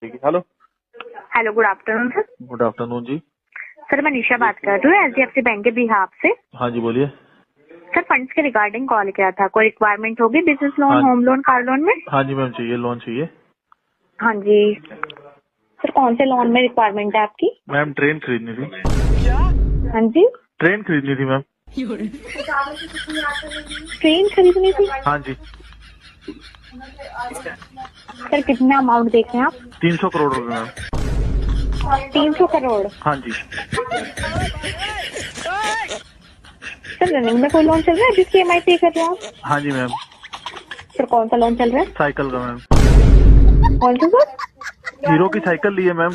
Hello hello, good afternoon sir. Good afternoon जी। Sir मैं निशा बात कर रही हूँ HDFC बैंक के बिहाफ से। हाँ जी बोलिए। सर फंड्स के रिगार्डिंग कॉल किया था। कोई रिक्वायरमेंट होगी बिजनेस लोन, हाँ होम लोन, कार लोन में? हाँ जी मैम, चाहिए लोन चाहिए। हाँ जी सर, कौन से लोन में रिक्वायरमेंट है आपकी? मैम ट्रेन खरीदनी थी। हाँ जी, ट्रेन खरीदनी थी मैम। ट्रेन खरीदनी थी। हाँ जी। सर कितना अमाउंट देख रहे हैं आप? 300 करोड़ रुपए मैम। 300 करोड़। हाँ जी। सर रनिंग में कोई लोन चल रहा है जिसकी EMI पे कर रहे हो आप? हाँ जी मैम। सर कौन सा लोन चल रहा है? साइकिल का मैम। कौन सा सर? हीरो की साइकिल ली है मैम।